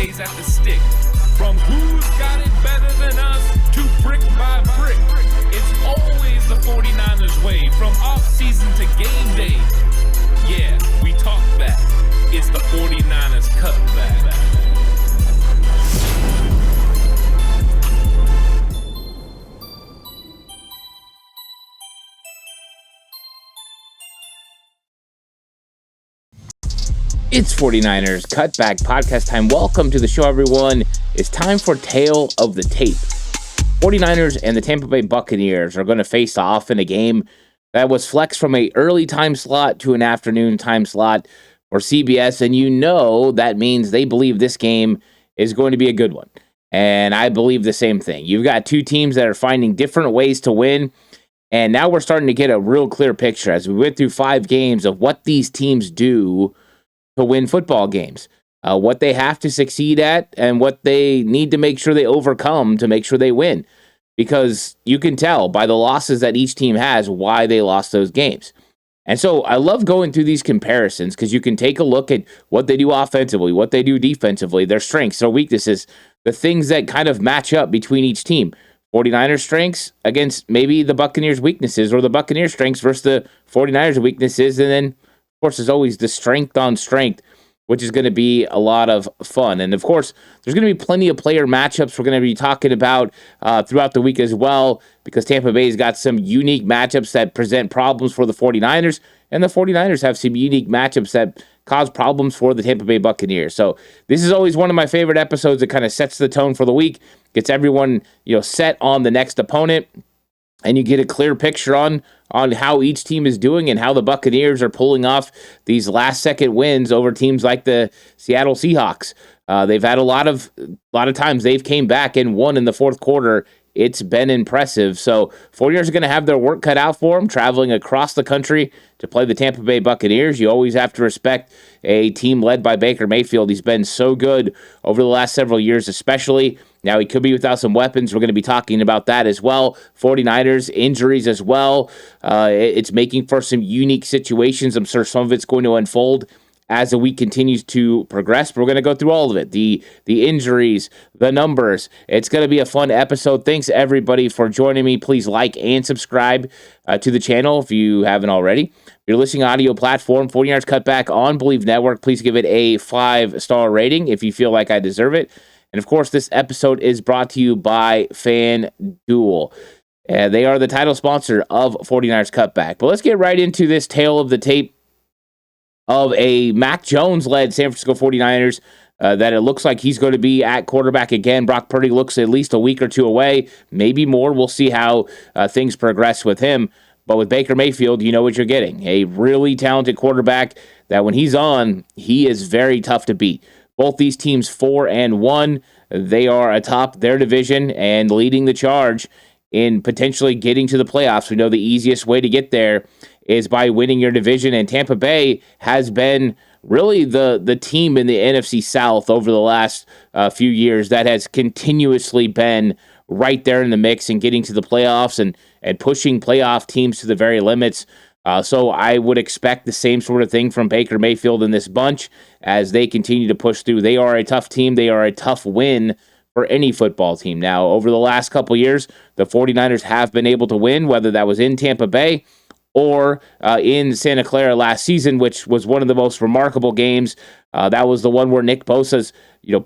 days at the stick. From who's got it better than us to brick by brick. It's always the 49ers way, from off-season to game day. Yeah, we talk back. It's the 49ers Cutback. It's 49ers Cutback podcast time. Welcome to the show, everyone. It's time for Tale of the Tape. 49ers and the Tampa Bay Buccaneers are going to face off in a game that was flexed from an early time slot to an afternoon time slot for CBS, and you know that means they believe this game is going to be a good one. And I believe the same thing. You've got two teams that are finding different ways to win, and now we're starting to get a real clear picture as we went through 5 games of what these teams do to win football games, what they have to succeed at, and what they need to make sure they overcome to make sure they win. Because you can tell by the losses that each team has why they lost those games. And so I love going through these comparisons because you can take a look at what they do offensively, what they do defensively, their strengths, their weaknesses, the things that kind of match up between each team. 49ers strengths against maybe the Buccaneers weaknesses, or the Buccaneers strengths versus the 49ers weaknesses, and then of course, there's always the strength on strength, which is going to be a lot of fun. And of course, there's going to be plenty of player matchups we're going to be talking about throughout the week as well, because Tampa Bay's got some unique matchups that present problems for the 49ers, and the 49ers have some unique matchups that cause problems for the Tampa Bay Buccaneers. So this is always one of my favorite episodes that kind of sets the tone for the week, gets everyone set on the next opponent, and you get a clear picture on how each team is doing and how the Buccaneers are pulling off these last-second wins over teams like the Seattle Seahawks. They've had a lot of times they've came back and won in the fourth quarter. It's been impressive. So 49ers are going to have their work cut out for them, traveling across the country to play the Tampa Bay Buccaneers. You always have to respect a team led by Baker Mayfield. He's been so good over the last several years, especially. Now, he could be without some weapons. We're going to be talking about that as well. 49ers, injuries as well. It's making for some unique situations. I'm sure some of it's going to unfold as the week continues to progress. But we're going to go through all of it. The injuries, the numbers. It's going to be a fun episode. Thanks, everybody, for joining me. Please like and subscribe to the channel if you haven't already. If you're listening audio platform, 49ers Cutback on Believe Network. Please give it a 5-star rating if you feel like I deserve it. And, of course, this episode is brought to you by FanDuel. They are the title sponsor of 49ers Cutback. But let's get right into this tale of the tape of a Mac Jones-led San Francisco 49ers that it looks like he's going to be at quarterback again. Brock Purdy looks at least a week or two away, maybe more. We'll see how things progress with him. But with Baker Mayfield, you know what you're getting. A really talented quarterback that when he's on, he is very tough to beat. Both these teams 4-1. They are atop their division and leading the charge in potentially getting to the playoffs. We know the easiest way to get there is by winning your division, and Tampa Bay has been really the team in the NFC South over the last few years that has continuously been right there in the mix and getting to the playoffs and pushing playoff teams to the very limits. So I would expect the same sort of thing from Baker Mayfield in this bunch as they continue to push through. They are a tough team. They are a tough win for any football team. Now, over the last couple years, the 49ers have been able to win, whether that was in Tampa Bay or in Santa Clara last season, which was one of the most remarkable games. That was the one where Nick Bosa's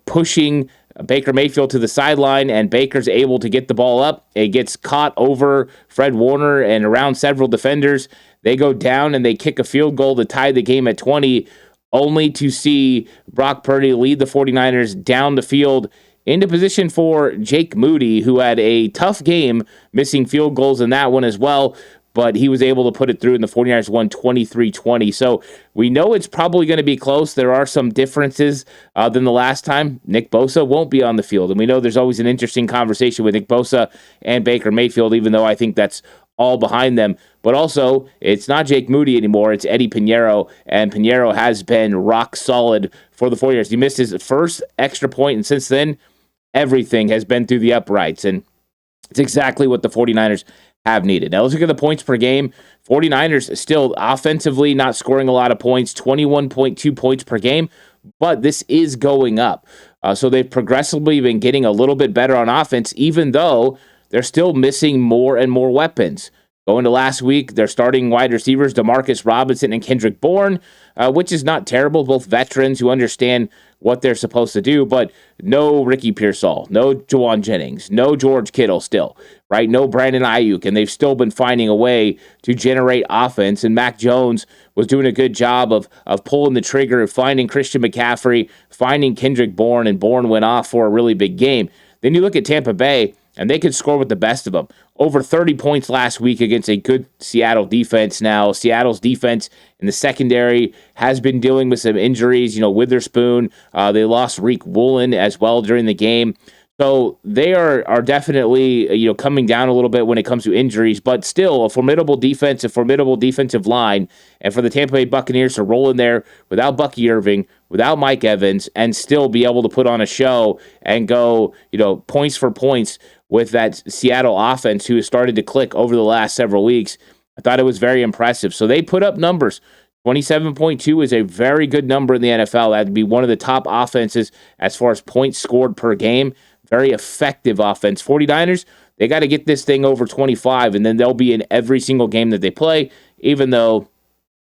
pushing Baker Mayfield to the sideline, and Baker's able to get the ball up. It gets caught over Fred Warner and around several defenders. They go down and they kick a field goal to tie the game at 20, only to see Brock Purdy lead the 49ers down the field into position for Jake Moody, who had a tough game, missing field goals in that one as well, but he was able to put it through, and the 49ers won 23-20. So we know it's probably going to be close. There are some differences than the last time. Nick Bosa won't be on the field, and we know there's always an interesting conversation with Nick Bosa and Baker Mayfield, even though I think that's all behind them. But also, it's not Jake Moody anymore. It's Eddie Pinheiro, and Pinheiro has been rock solid for the 49ers. He missed his first extra point, and since then, everything has been through the uprights, and it's exactly what the 49ers have needed. Now, let's look at the points per game. 49ers still offensively not scoring a lot of points, 21.2 points per game, but this is going up. So they've progressively been getting a little bit better on offense, even though they're still missing more and more weapons. Going to last week, their starting wide receivers, Demarcus Robinson and Kendrick Bourne, which is not terrible, both veterans who understand what they're supposed to do, but no Ricky Pearsall, no Juwan Jennings, no George Kittle still, right? No Brandon Ayuk, and they've still been finding a way to generate offense, and Mac Jones was doing a good job of pulling the trigger, finding Christian McCaffrey, finding Kendrick Bourne, and Bourne went off for a really big game. Then you look at Tampa Bay, and they could score with the best of them. Over 30 points last week against a good Seattle defense. Now, Seattle's defense in the secondary has been dealing with some injuries. Witherspoon, they lost Reek Woolen as well during the game. So they are definitely coming down a little bit when it comes to injuries, but still a formidable defense, a formidable defensive line. And for the Tampa Bay Buccaneers to roll in there without Bucky Irving, without Mike Evans, and still be able to put on a show and go points for points with that Seattle offense who has started to click over the last several weeks, I thought it was very impressive. So they put up numbers. 27.2 is a very good number in the NFL. That would be one of the top offenses as far as points scored per game. Very effective offense. 49ers, they got to get this thing over 25, and then they'll be in every single game that they play, even though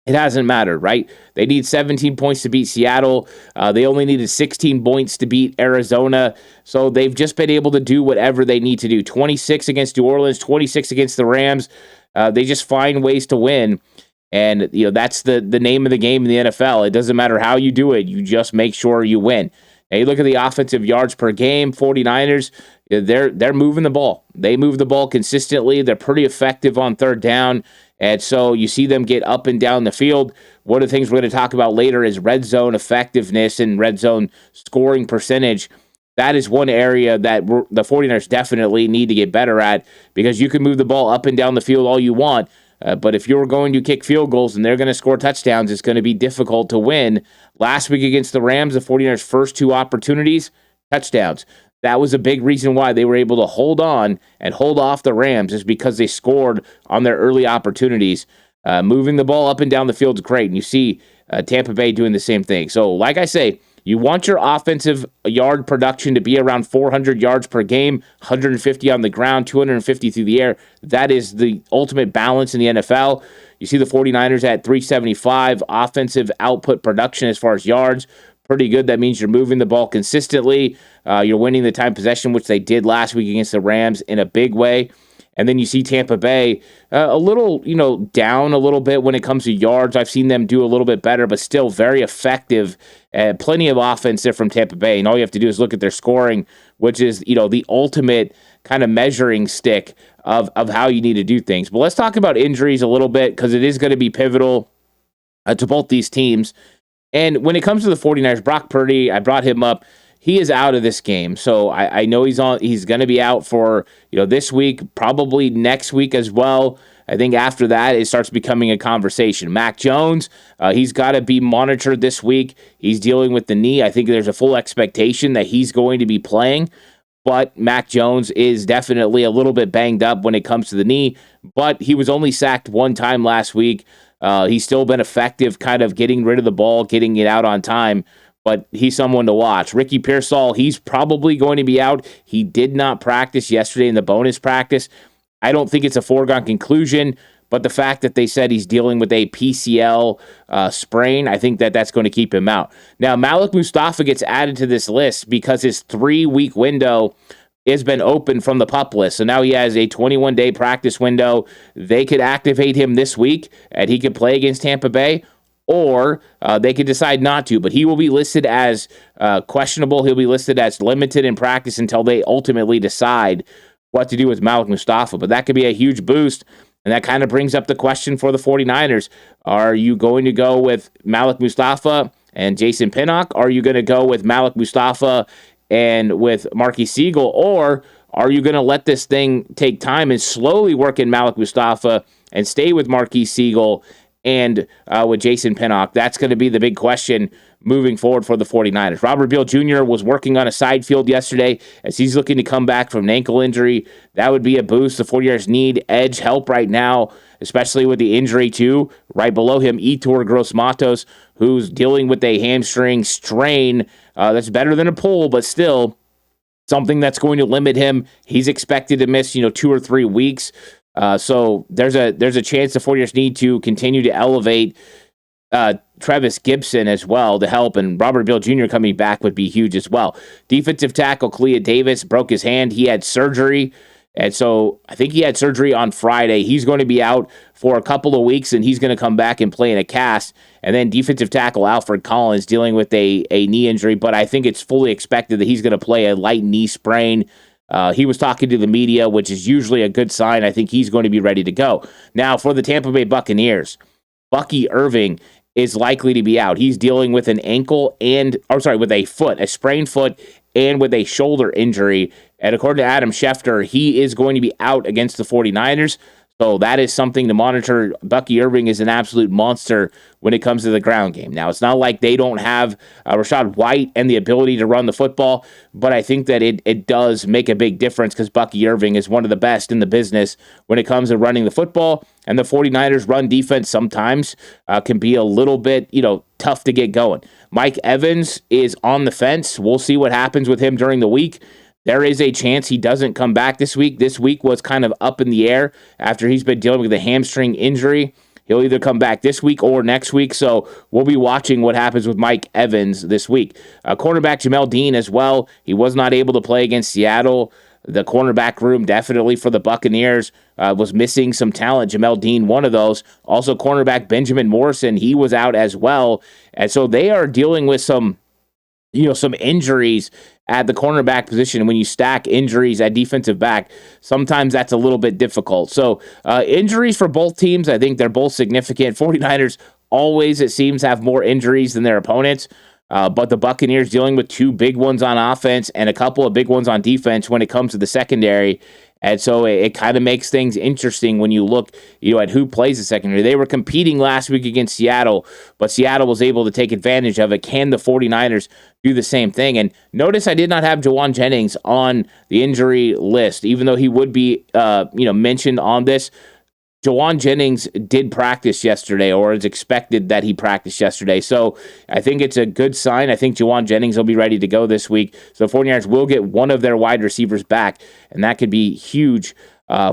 it hasn't mattered, right? They need 17 points to beat Seattle. They only needed 16 points to beat Arizona. So they've just been able to do whatever they need to do. 26 against New Orleans, 26 against the Rams. They just find ways to win. And that's the name of the game in the NFL. It doesn't matter how you do it. You just make sure you win. Now you look at the offensive yards per game, 49ers, they're moving the ball. They move the ball consistently. They're pretty effective on third down. And so you see them get up and down the field. One of the things we're going to talk about later is red zone effectiveness and red zone scoring percentage. That is one area that the 49ers definitely need to get better at, because you can move the ball up and down the field all you want, but if you're going to kick field goals and they're going to score touchdowns, it's going to be difficult to win. Last week against the Rams, the 49ers' first two opportunities, touchdowns. That was a big reason why they were able to hold on and hold off the Rams, is because they scored on their early opportunities. Moving the ball up and down the field is great, and you see Tampa Bay doing the same thing. So, like I say, you want your offensive yard production to be around 400 yards per game, 150 on the ground, 250 through the air. That is the ultimate balance in the NFL. You see the 49ers at 375 offensive output production as far as yards. Pretty good. That means you're moving the ball consistently. You're winning the time possession, which they did last week against the Rams in a big way. And then you see Tampa Bay a little, down a little bit when it comes to yards. I've seen them do a little bit better, but still very effective. Plenty of offense there from Tampa Bay. And all you have to do is look at their scoring, which is, the ultimate kind of measuring stick of how you need to do things. But let's talk about injuries a little bit, because it is going to be pivotal to both these teams. And when it comes to the 49ers, Brock Purdy, I brought him up. He is out of this game. So I know he's going to be out for, this week, probably next week as well. I think after that, it starts becoming a conversation. Mac Jones, he's got to be monitored this week. He's dealing with the knee. I think there's a full expectation that he's going to be playing. But Mac Jones is definitely a little bit banged up when it comes to the knee. But he was only sacked one time last week. He's still been effective kind of getting rid of the ball, getting it out on time, but he's someone to watch. Ricky Pearsall, he's probably going to be out. He did not practice yesterday in the bonus practice. I don't think it's a foregone conclusion, but the fact that they said he's dealing with a PCL sprain, I think that's going to keep him out. Now, Malik Mustafa gets added to this list because his 3-week window has been open from the PUP list. So now he has a 21-day practice window. They could activate him this week, and he could play against Tampa Bay, or they could decide not to. But he will be listed as questionable. He'll be listed as limited in practice until they ultimately decide what to do with Malik Mustafa. But that could be a huge boost, and that kind of brings up the question for the 49ers. Are you going to go with Malik Mustafa and Jason Pinnock? Are you going to go with Malik Mustafa and with Marquis Siegel, or are you going to let this thing take time and slowly work in Malik Mustafa and stay with Marquis Siegel and with Jason Pinnock? That's going to be the big question moving forward for the 49ers. Robert Beal Jr. was working on a side field yesterday as he's looking to come back from an ankle injury. That would be a boost. The 49ers need edge help right now, especially with the injury too. Right below him, Etor Gross-Matos, who's dealing with a hamstring strain that's better than a pull, but still something that's going to limit him. He's expected to miss, 2 or 3 weeks. So there's a chance the 49ers need to continue to elevate Travis Gibson as well to help, and Robert Bill Jr. coming back would be huge as well. Defensive tackle Kalia Davis broke his hand. He had surgery, and so I think he had surgery on Friday. He's going to be out for a couple of weeks, and he's going to come back and play in a cast. And then defensive tackle Alfred Collins dealing with a knee injury, but I think it's fully expected that he's going to play a light knee sprain. He was talking to the media, which is usually a good sign. I think he's going to be ready to go. Now, for the Tampa Bay Buccaneers, Bucky Irving is likely to be out. He's dealing with with a foot, a sprained foot, and with a shoulder injury. And according to Adam Schefter, he is going to be out against the 49ers. So that is something to monitor. Bucky Irving is an absolute monster when it comes to the ground game. Now, it's not like they don't have Rachaad White and the ability to run the football, but I think that it does make a big difference because Bucky Irving is one of the best in the business when it comes to running the football. And the 49ers run defense sometimes can be a little bit, tough to get going. Mike Evans is on the fence. We'll see what happens with him during the week. There is a chance he doesn't come back this week. This week was kind of up in the air after he's been dealing with a hamstring injury. He'll either come back this week or next week, so we'll be watching what happens with Mike Evans this week. Cornerback Jamel Dean as well. He was not able to play against Seattle. The cornerback room definitely for the Buccaneers was missing some talent. Jamel Dean, one of those. Also, cornerback Benjamin Morrison, he was out as well. And so they are dealing with some injuries at the cornerback position. When you stack injuries at defensive back, sometimes that's a little bit difficult. So injuries for both teams, I think they're both significant. 49ers always, it seems, have more injuries than their opponents. But the Buccaneers dealing with 2 big ones on offense and a couple of big ones on defense when it comes to the secondary. And so it kind of makes things interesting when you look, at who plays the secondary. They were competing last week against Seattle, but Seattle was able to take advantage of it. Can the 49ers do the same thing? And notice I did not have Jawan Jennings on the injury list, even though he would be, mentioned on this. Jawan Jennings did practice yesterday, or is expected that he practiced yesterday. So I think it's a good sign. I think Jawan Jennings will be ready to go this week. So the 49ers will get one of their wide receivers back, and that could be huge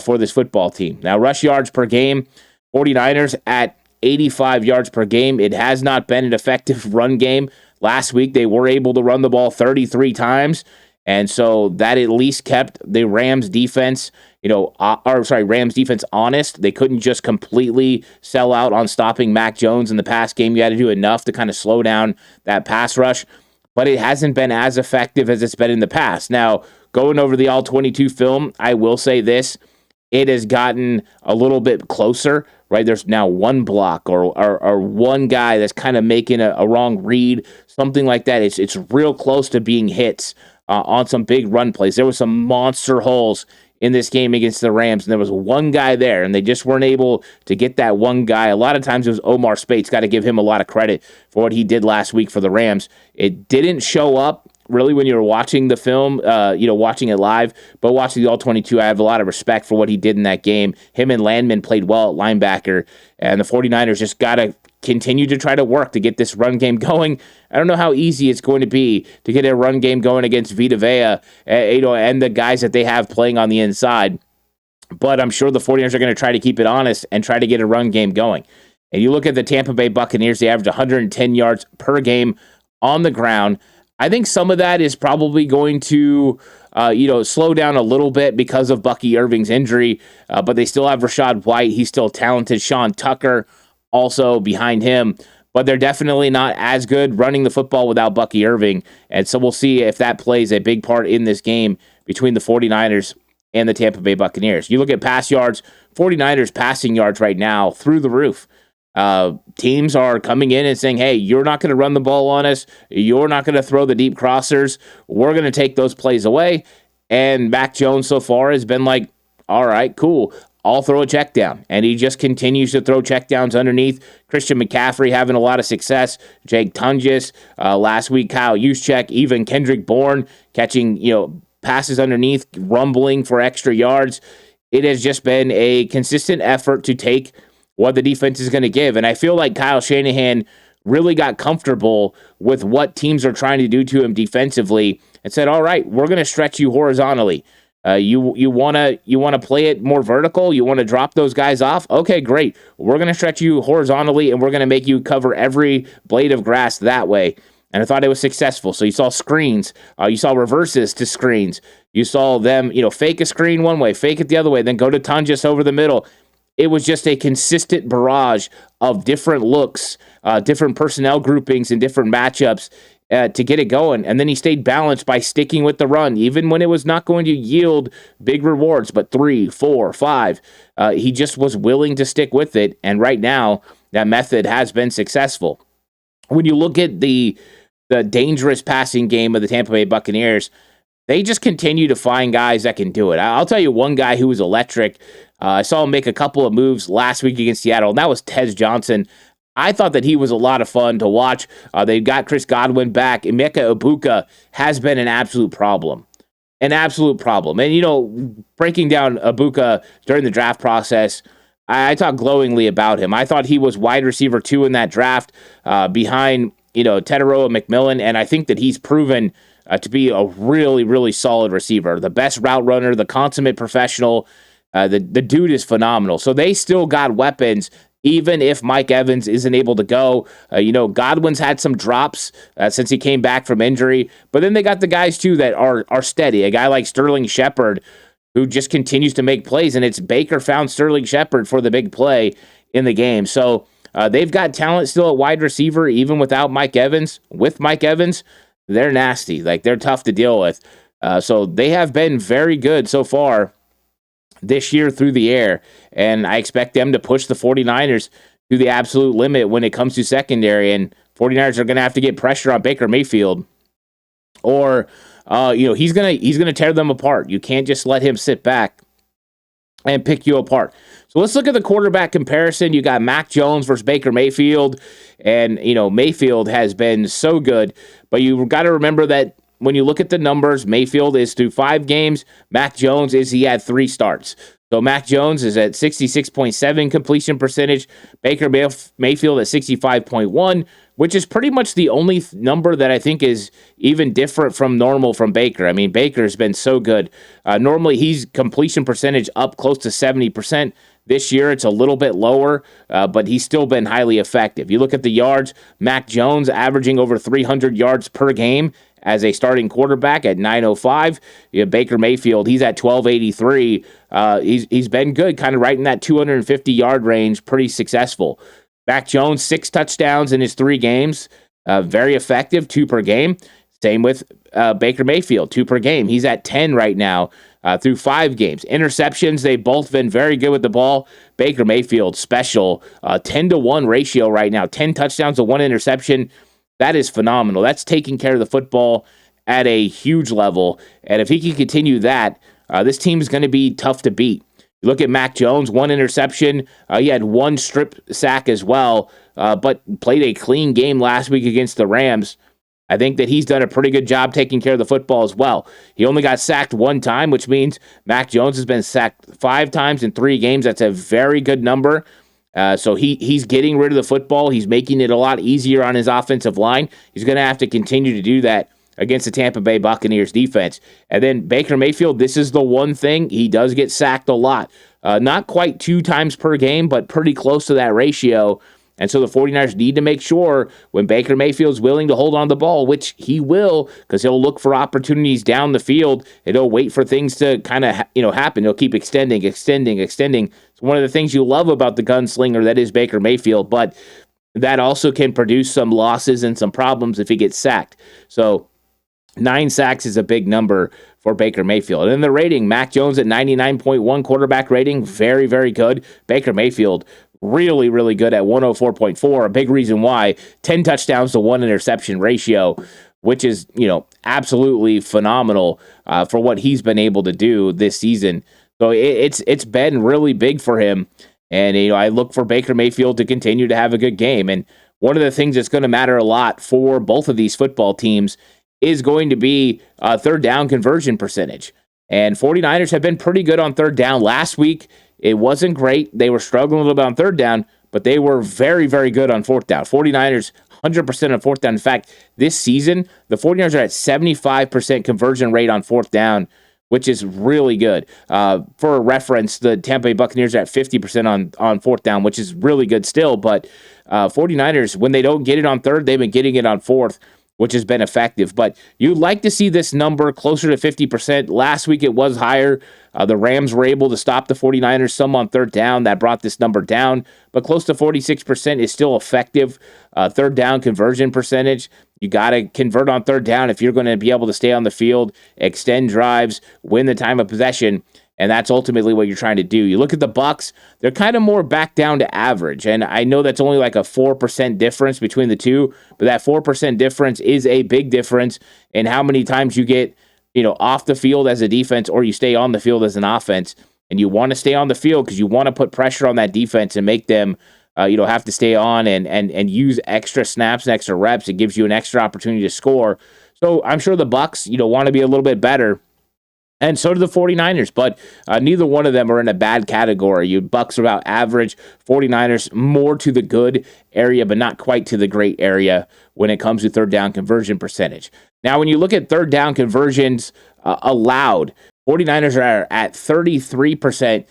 for this football team. Now, rush yards per game, 49ers at 85 yards per game. It has not been an effective run game. Last week, they were able to run the ball 33 times, and so that at least kept the Rams defense Rams defense honest. They couldn't just completely sell out on stopping Mac Jones in the pass game. You had to do enough to kind of slow down that pass rush, but it hasn't been as effective as it's been in the past. Now, going over the All-22 film, I will say this. It has gotten a little bit closer, right? There's now one block or one guy that's kind of making a wrong read, something like that. It's real close to being hits on some big run plays. There were some monster holes in this game against the Rams, and there was one guy there, and they just weren't able to get that one guy. A lot of times it was Omar Spates. Got to give him a lot of credit for what he did last week for the Rams. It didn't show up really when you were watching the film, watching it live, but watching the All-22, I have a lot of respect for what he did in that game. Him and Landman played well at linebacker, and the 49ers just got to continue to try to work to get this run game going. I don't know how easy it's going to be to get a run game going against Vita Vea, and the guys that they have playing on the inside, but I'm sure the 49ers are going to try to keep it honest and try to get a run game going. And you look at the Tampa Bay Buccaneers, they averaged 110 yards per game on the ground. I think some of that is probably going to, slow down a little bit because of Bucky Irving's injury, but they still have Rachaad White. He's still talented. Sean Tucker also behind him, but they're definitely not as good running the football without Bucky Irving. And so we'll see if that plays a big part in this game between the 49ers and the Tampa Bay Buccaneers. You look at pass yards, 49ers passing yards right now through the roof. Teams are coming in and saying, hey, you're not going to run the ball on us. You're not going to throw the deep crossers. We're going to take those plays away. And Mac Jones so far has been like, all right, cool. I'll throw a check down. And he just continues to throw check downs underneath. Christian McCaffrey having a lot of success. Jake Tunges, last week, Kyle Juszczyk, even Kendrick Bourne catching, passes underneath, rumbling for extra yards. it has just been a consistent effort to take what the defense is going to give. And I feel like Kyle Shanahan really got comfortable with what teams are trying to do to him defensively and said, all right, we're going to stretch you horizontally. You want to play it more vertical? You want to drop those guys off? Okay, great. We're going to stretch you horizontally, and we're going to make you cover every blade of grass that way. And I thought it was successful. So you saw screens, you saw reverses to screens. You saw them, fake a screen one way, fake it the other way, then go to Tunjas over the middle. It was just a consistent barrage of different looks, different personnel groupings, and different matchups to get it going. And then he stayed balanced by sticking with the run, even when it was not going to yield big rewards, but 3, 4, 5. He just was willing to stick with it. And right now, that method has been successful. When you look at the dangerous passing game of the Tampa Bay Buccaneers, they just continue to find guys that can do it. I'll tell you one guy who was electric. I saw him make a couple of moves last week against Seattle, and that was Tez Johnson. I thought that he was a lot of fun to watch. They've got Chris Godwin back. Emeka Egbuka has been an absolute problem. An absolute problem. And, breaking down Egbuka during the draft process, I talked glowingly about him. I thought he was wide receiver 2 in that draft behind, Teteroa McMillan, and I think that he's proven to be a really, really solid receiver. The best route runner, the consummate professional. The dude is phenomenal. So they still got weapons, even if Mike Evans isn't able to go. Godwin's had some drops since he came back from injury. But then they got the guys, too, that are steady. A guy like Sterling Shepard, who just continues to make plays. And it's Baker found Sterling Shepard for the big play in the game. So they've got talent still at wide receiver, even without Mike Evans. With Mike Evans, they're nasty. They're tough to deal with. So they have been very good so far this year through the air, and I expect them to push the 49ers to the absolute limit when it comes to secondary, and 49ers are going to have to get pressure on Baker Mayfield, or he's gonna tear them apart. You can't just let him sit back and pick you apart. So let's look at the quarterback comparison. You got Mac Jones versus Baker Mayfield, and Mayfield has been so good, but you've got to remember that when you look at the numbers, Mayfield is through 5 games. Mac Jones he had 3 starts. So Mac Jones is at 66.7 completion percentage. Baker Mayfield at 65.1, which is pretty much the only number that I think is even different from normal from Baker. I mean, Baker's been so good. Normally, he's completion percentage up close to 70%. This year, it's a little bit lower, but he's still been highly effective. You look at the yards, Mac Jones averaging over 300 yards per game as a starting quarterback at 905. You have Baker Mayfield, he's at 1283. He's been good, kind of right in that 250-yard range, pretty successful. Mac Jones, 6 touchdowns in his 3 games, very effective, 2 per game. Same with Baker Mayfield, 2 per game. He's at 10 right now through 5 games. Interceptions, they've both been very good with the ball. Baker Mayfield, special, 10-to-1 ratio right now, 10 touchdowns to 1 interception. That is phenomenal. That's taking care of the football at a huge level. And if he can continue that, this team is going to be tough to beat. You look at Mac Jones, 1 interception. He had 1 strip sack as well, but played a clean game last week against the Rams. I think that he's done a pretty good job taking care of the football as well. He only got sacked 1 time, which means Mac Jones has been sacked 5 times in 3 games. That's a very good number. So he's getting rid of the football. He's making it a lot easier on his offensive line. He's going to have to continue to do that against the Tampa Bay Buccaneers defense. And then Baker Mayfield, this is the one thing. He does get sacked a lot. Not quite 2 times per game, but pretty close to that ratio. And so the 49ers need to make sure when Baker Mayfield's willing to hold on to the ball, which he will, because he'll look for opportunities down the field, and he'll wait for things to kind of happen. He'll keep extending. It's one of the things you love about the gunslinger that is Baker Mayfield, but that also can produce some losses and some problems if he gets sacked. So 9 sacks is a big number for Baker Mayfield. And then the rating, Mac Jones at 99.1 quarterback rating, very, very good. Baker Mayfield, really, really good at 104.4. A big reason why, 10 touchdowns to 1 interception ratio, which is, absolutely phenomenal for what he's been able to do this season. So it's been really big for him. And, I look for Baker Mayfield to continue to have a good game. And one of the things that's going to matter a lot for both of these football teams is going to be third down conversion percentage. And 49ers have been pretty good on third down. Last week, it wasn't great. They were struggling a little bit on third down, but they were very, very good on fourth down. 49ers, 100% on fourth down. In fact, this season, the 49ers are at 75% conversion rate on fourth down, which is really good. For reference, the Tampa Bay Buccaneers are at 50% on fourth down, which is really good still. But 49ers, when they don't get it on third, they've been getting it on fourth, which has been effective. But you'd like to see this number closer to 50%. Last week it was higher. The Rams were able to stop the 49ers some on third down. That brought this number down. But close to 46% is still effective. Third down conversion percentage. You got to convert on third down if you're going to be able to stay on the field, extend drives, win the time of possession. And that's ultimately what you're trying to do. You look at the Bucs, they're kind of more back down to average. And I know that's only like a 4% difference between the two, but that 4% difference is a big difference in how many times you get, off the field as a defense or you stay on the field as an offense. And you want to stay on the field because you want to put pressure on that defense and make them have to stay on and use extra snaps and extra reps. It gives you an extra opportunity to score. So I'm sure the Bucs, want to be a little bit better. And so do the 49ers, but neither one of them are in a bad category. You Bucs are about average, 49ers more to the good area, but not quite to the great area when it comes to third down conversion percentage. Now, when you look at third down conversions allowed, 49ers are at 33%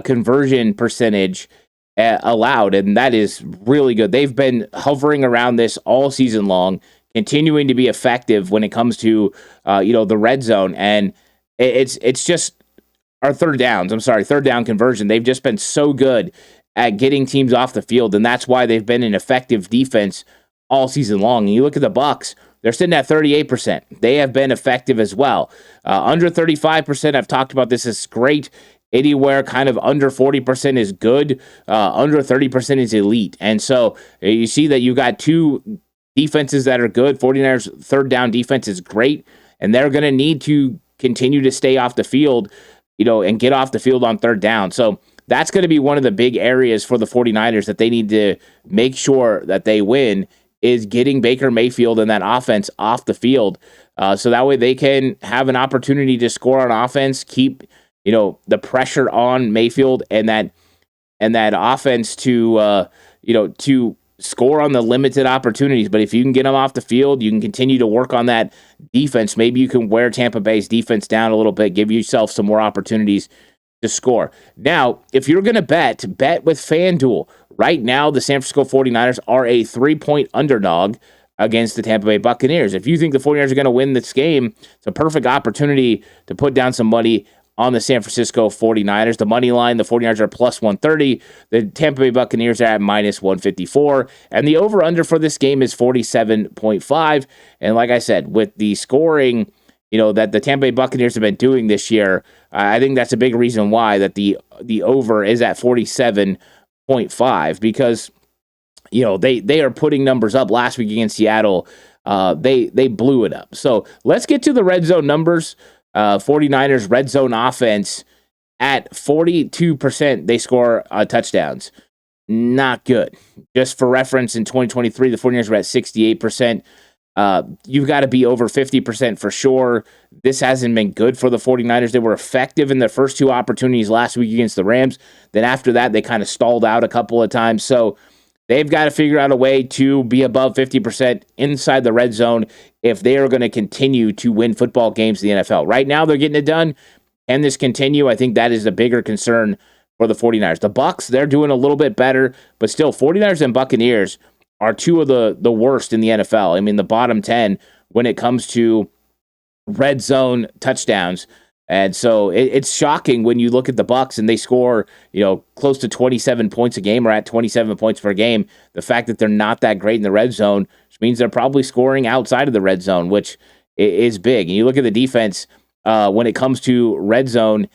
conversion percentage allowed, and that is really good. They've been hovering around this all season long, continuing to be effective when it comes to the red zone. And it's just our third down conversion. They've just been so good at getting teams off the field, and that's why they've been an effective defense all season long. And you look at the Bucs, they're sitting at 38%. They have been effective as well. Under 35%, I've talked about this, is great. Anywhere kind of under 40% is good. Under 30% is elite. And so you see that you got two defenses that are good. 49ers third down defense is great, and they're going to need to continue to stay off the field, and get off the field on third down. So that's going to be one of the big areas for the 49ers that they need to make sure that they win, is getting Baker Mayfield and that offense off the field. So that way they can have an opportunity to score on offense, keep, the pressure on Mayfield and that offense to score on the limited opportunities. But if you can get them off the field, you can continue to work on that defense. Maybe you can wear Tampa Bay's defense down a little bit, give yourself some more opportunities to score. Now, if you're going to bet with FanDuel. Right now, the San Francisco 49ers are a 3-point underdog against the Tampa Bay Buccaneers. If you think the 49ers are going to win this game, it's a perfect opportunity to put down some money on the San Francisco 49ers. The money line, the 49ers are plus 130. The Tampa Bay Buccaneers are at minus 154. And the over-under for this game is 47.5. And like I said, with the scoring, that the Tampa Bay Buccaneers have been doing this year, I think that's a big reason why that the over is at 47.5, because, they are putting numbers up. Last week against Seattle, they blew it up. So let's get to the red zone numbers. 49ers red zone offense at 42%, they score touchdowns. Not good. Just for reference, in 2023, the 49ers were at 68%. You've got to be over 50% for sure. This hasn't been good for the 49ers. They were effective in their first two opportunities last week against the Rams. Then after that, they kind of stalled out a couple of times. So they've got to figure out a way to be above 50% inside the red zone if they are going to continue to win football games in the NFL. Right now, they're getting it done. Can this continue? I think that is a bigger concern for the 49ers. The Bucs, they're doing a little bit better, but still, 49ers and Buccaneers are two of the worst in the NFL. I mean, the bottom 10 when it comes to red zone touchdowns. And so it's shocking when you look at the Bucs and they score, close to 27 points a game, or at 27 points per game. The fact that they're not that great in the red zone, which means they're probably scoring outside of the red zone, which is big. And you look at the defense when it comes to red zone,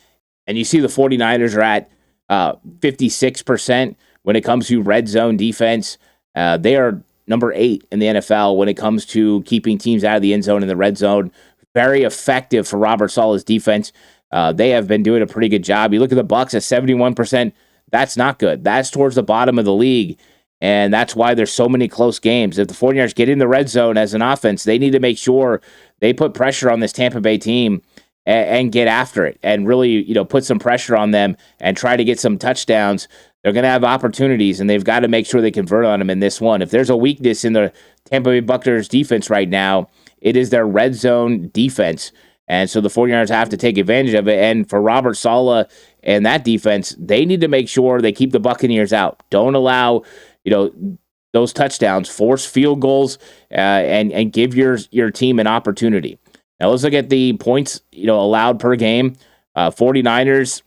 and you see the 49ers are at 56% when it comes to red zone defense. They are number 8 in the NFL when it comes to keeping teams out of the end zone in the red zone. Very effective for Robert Saleh's defense. They have been doing a pretty good job. You look at the Bucs at 71%. That's not good. That's towards the bottom of the league, and that's why there's so many close games. If the 49ers get in the red zone as an offense, they need to make sure they put pressure on this Tampa Bay team and get after it and really, put some pressure on them and try to get some touchdowns, they're going to have opportunities, and they've got to make sure they convert on them in this one. If there's a weakness in the Tampa Bay Buccaneers defense right now, it is their red zone defense. And so the 49ers have to take advantage of it. And for Robert Saleh and that defense, they need to make sure they keep the Buccaneers out. Don't allow, those touchdowns, force field goals, and give your team an opportunity. Now let's look at the points, allowed per game. 49ers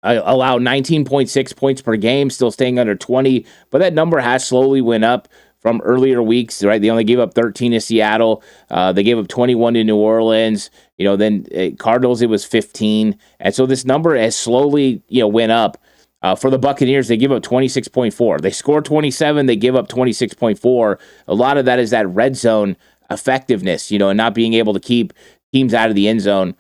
allow 19.6 points per game, still staying under 20, but that number has slowly went up from earlier weeks, right? They only gave up 13 to Seattle. They gave up 21 to New Orleans. Then Cardinals, it was 15. And so this number has slowly, went up. For the Buccaneers, they give up 26.4. They score 27, they give up 26.4. A lot of that is that red zone effectiveness, and not being able to keep teams out of the end zone.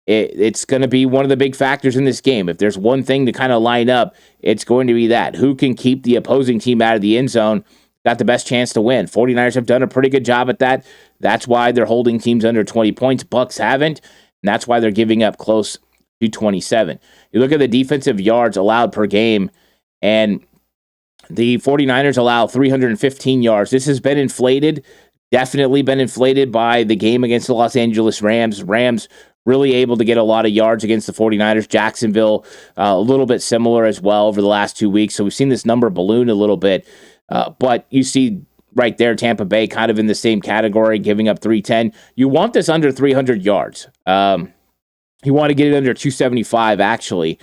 It's going to be one of the big factors in this game. If there's one thing to kind of line up, it's going to be that. Who can keep the opposing team out of the end zone got the best chance to win. 49ers have done a pretty good job at that. That's why they're holding teams under 20 points. Bucs haven't, and that's why they're giving up close to 27. You look at the defensive yards allowed per game, and the 49ers allow 315 yards. This has been inflated, definitely been inflated by the game against the Los Angeles Rams. Rams really able to get a lot of yards against the 49ers. Jacksonville, a little bit similar as well over the last 2 weeks. So we've seen this number balloon a little bit. But you see right there, Tampa Bay kind of in the same category, giving up 310. You want this under 300 yards. You want to get it under 275, actually.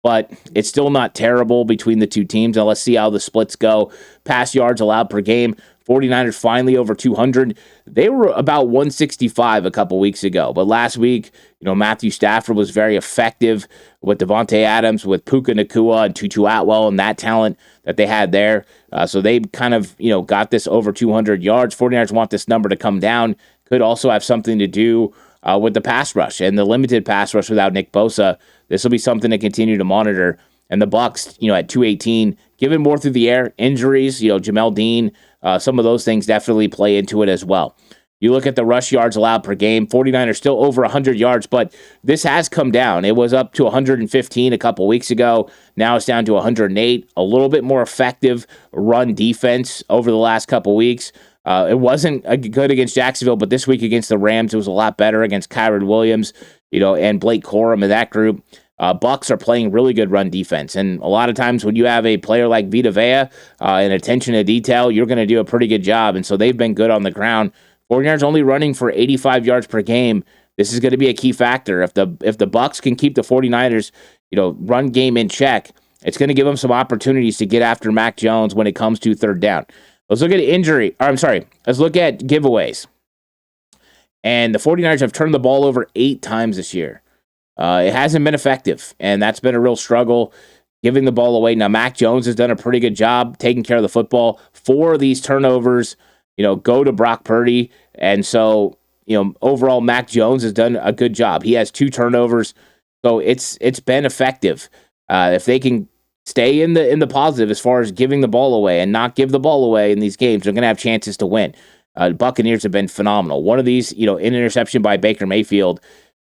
But it's still not terrible between the two teams. Now let's see how the splits go. Pass yards allowed per game. 49ers finally over 200. They were about 165 a couple weeks ago. But last week, Matthew Stafford was very effective with Devontae Adams, with Puka Nacua and Tutu Atwell and that talent that they had there. So they kind of, got this over 200 yards. 49ers want this number to come down. Could also have something to do with the pass rush and the limited pass rush without Nick Bosa. This will be something to continue to monitor. And the Bucs, at 218, given more through the air, injuries, Jamel Dean, some of those things definitely play into it as well. You look at the rush yards allowed per game, 49ers still over 100 yards, but this has come down. It was up to 115 a couple weeks ago. Now it's down to 108. A little bit more effective run defense over the last couple weeks. It wasn't good against Jacksonville, but this week against the Rams, it was a lot better against Kyron Williams, and Blake Corum and that group. Bucs are playing really good run defense. And a lot of times when you have a player like Vita Vea and attention to detail, you're going to do a pretty good job. And so they've been good on the ground. 49ers only running for 85 yards per game. This is going to be a key factor. If the Bucs can keep the 49ers, run game in check, it's going to give them some opportunities to get after Mac Jones when it comes to third down. Let's look at let's look at giveaways. And the 49ers have turned the ball over 8 times this year. It hasn't been effective, and that's been a real struggle, giving the ball away. Now, Mac Jones has done a pretty good job taking care of the football. 4 of these turnovers, go to Brock Purdy. And so, overall, Mac Jones has done a good job. He has 2 turnovers, so it's been effective. If they can stay in the positive as far as giving the ball away and not give the ball away in these games, they're going to have chances to win. Buccaneers have been phenomenal. One of these, an interception by Baker Mayfield.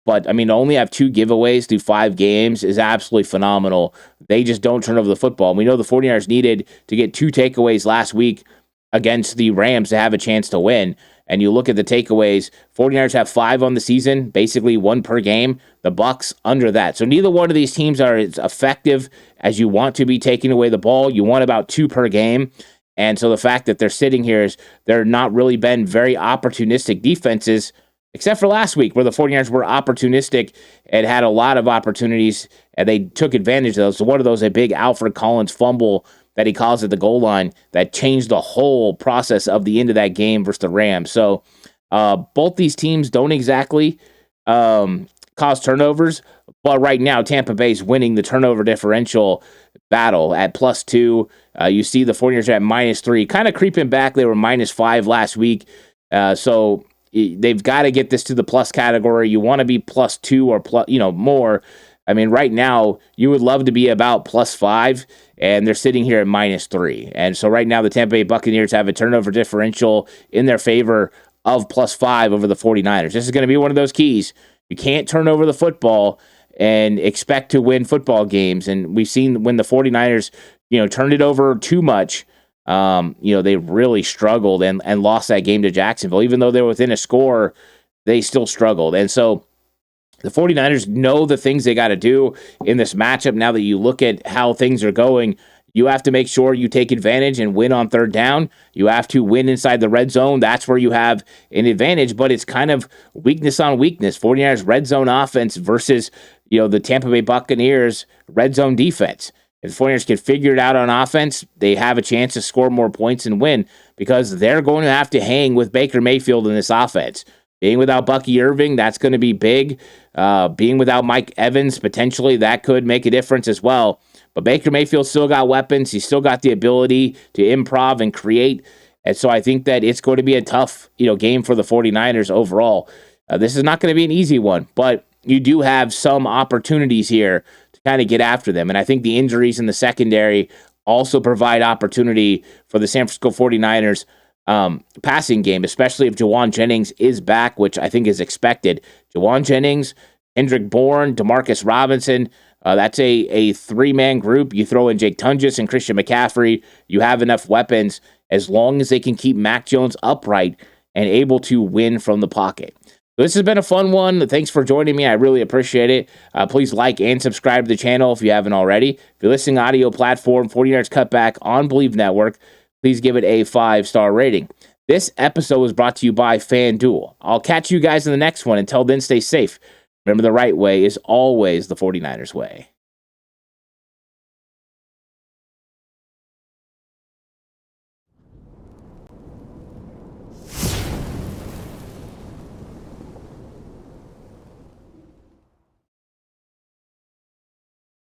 But, to only have 2 giveaways through 5 games is absolutely phenomenal. They just don't turn over the football. And we know the 49ers needed to get 2 takeaways last week against the Rams to have a chance to win. And you look at the takeaways, 49ers have 5 on the season, basically 1 per game. The Bucs under that. So neither one of these teams are as effective as you want to be taking away the ball. You want about 2 per game. And so the fact that they're sitting here is they're not really been very opportunistic defenses, except for last week where the 49ers were opportunistic and had a lot of opportunities, and they took advantage of those. So one of those, a big Alfred Collins fumble that he caused at the goal line that changed the whole process of the end of that game versus the Rams. So both these teams don't exactly cause turnovers, but right now Tampa Bay's winning the turnover differential battle at +2. You see the 49ers are at -3, kind of creeping back. They were -5 last week. So they've got to get this to the plus category. You want to be +2 or more. Right now you would love to be about +5, and they're sitting here at -3. And so right now the Tampa Bay Buccaneers have a turnover differential in their favor of +5 over the 49ers. This is going to be one of those keys. You can't turn over the football and expect to win football games. And we've seen when the 49ers, turned it over too much, they really struggled and lost that game to Jacksonville. Even though they were within a score, they still struggled. And so the 49ers know the things they got to do in this matchup. Now that you look at how things are going, you have to make sure you take advantage and win on third down. You have to win inside the red zone. That's where you have an advantage, but it's kind of weakness on weakness. 49ers red zone offense versus, the Tampa Bay Buccaneers red zone defense. If the 49ers can figure it out on offense, they have a chance to score more points and win because they're going to have to hang with Baker Mayfield in this offense. Being without Bucky Irving, that's going to be big. Being without Mike Evans, potentially, that could make a difference as well. But Baker Mayfield still got weapons. He's still got the ability to improv and create. And so I think that it's going to be a tough, game for the 49ers overall. This is not going to be an easy one, but you do have some opportunities here to kind of get after them. And I think the injuries in the secondary also provide opportunity for the San Francisco 49ers passing game, especially if Jawan Jennings is back, which I think is expected. Jawan Jennings, Kendrick Bourne, Demarcus Robinson, that's a three-man group. You throw in Jake Tunges and Christian McCaffrey, you have enough weapons as long as they can keep Mac Jones upright and able to win from the pocket. So this has been a fun one. Thanks for joining me. I really appreciate it. Please like and subscribe to the channel if you haven't already. If you're listening audio platform, 49ers Cutback on Believe Network, please give it a 5-star rating. This episode was brought to you by FanDuel. I'll catch you guys in the next one. Until then, stay safe. Remember, the right way is always the 49ers way.